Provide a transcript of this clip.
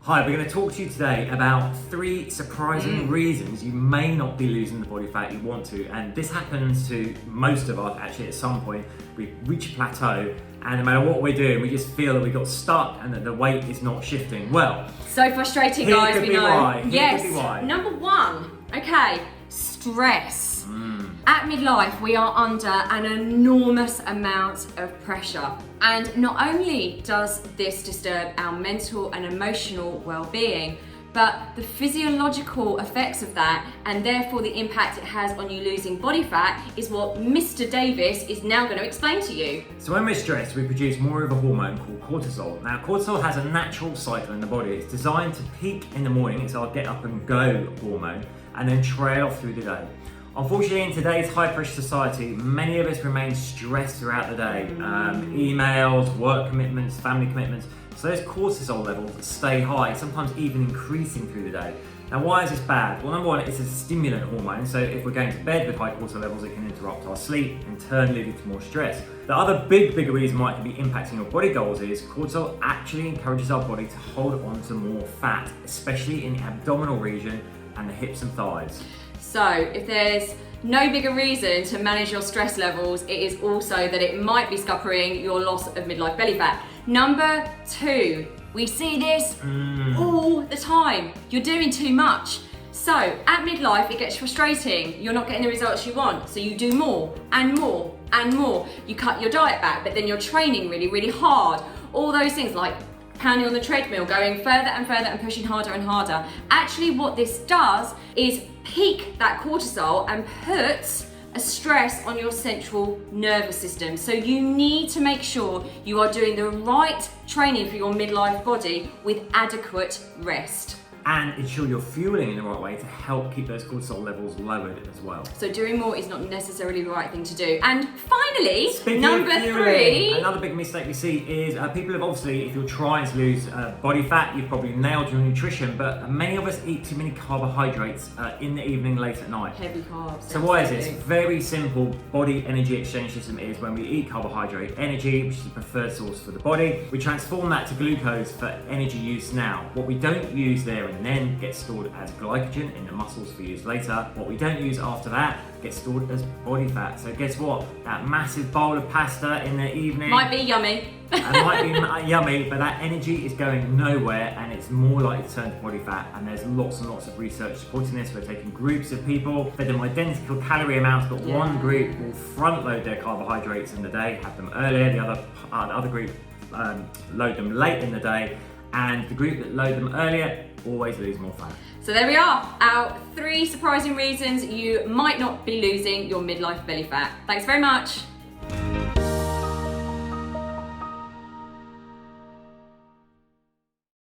Hi, we're going to talk to you today about 3 surprising reasons you may not be losing the body fat you want to. And this happens to most of us actually at some point. We reach a plateau and no matter what we're doing, we just feel that we got stuck and that the weight is not shifting. Well, so frustrating, guys, we know. Why. Yes, could be why. Number 1, okay, stress. At midlife, we are under an enormous amount of pressure. And not only does this disturb our mental and emotional well-being, but the physiological effects of that, and therefore the impact it has on you losing body fat, is what Mr. Davis is now going to explain to you. So when we're stressed, we produce more of a hormone called cortisol. Now, cortisol has a natural cycle in the body. It's designed to peak in the morning. It's our get up and go hormone, and then trail off through the day. Unfortunately, in today's high-pressure society, many of us remain stressed throughout the day. Emails, work commitments, family commitments. So those cortisol levels stay high, sometimes even increasing through the day. Now, why is this bad? Well, number 1, it's a stimulant hormone. So if we're going to bed with high cortisol levels, it can interrupt our sleep, in turn leading to more stress. The other bigger reason why it can be impacting your body goals is cortisol actually encourages our body to hold on to more fat, especially in the abdominal region and the hips and thighs. So if there's no bigger reason to manage your stress levels, it is also that it might be scuppering your loss of midlife belly fat. Number 2, we see this all the time. You're doing too much. So at midlife, it gets frustrating. You're not getting the results you want. So you do more and more and more. You cut your diet back, but then you're training really, really hard. All those things like pounding on the treadmill, going further and further and pushing harder and harder. Actually, what this does is peak that cortisol and puts a stress on your central nervous system. So you need to make sure you are doing the right training for your midlife body with adequate rest. And ensure you're fueling in the right way to help keep those cortisol levels lowered as well. So doing more is not necessarily the right thing to do. And finally, Speaking number of fueling, 3. another big mistake we see is people have obviously, if you're trying to lose body fat, you've probably nailed your nutrition, but many of us eat too many carbohydrates in the evening, late at night. Heavy carbs. So why is this? Very simple body energy exchange system is when we eat carbohydrate energy, which is the preferred source for the body, we transform that to glucose for energy use now. What we don't use there and then gets stored as glycogen in the muscles for use later. What we don't use after that gets stored as body fat. So guess what? That massive bowl of pasta in the evening Might be yummy. and might be yummy, but that energy is going nowhere and it's more likely to turn to body fat. And there's lots and lots of research supporting this. We're taking groups of people, fed them identical calorie amounts, but one group will front load their carbohydrates in the day, have them earlier, the other group load them late in the day, and the group that load them earlier always lose more fat. So there we are, our 3 surprising reasons you might not be losing your midlife belly fat. Thanks very much.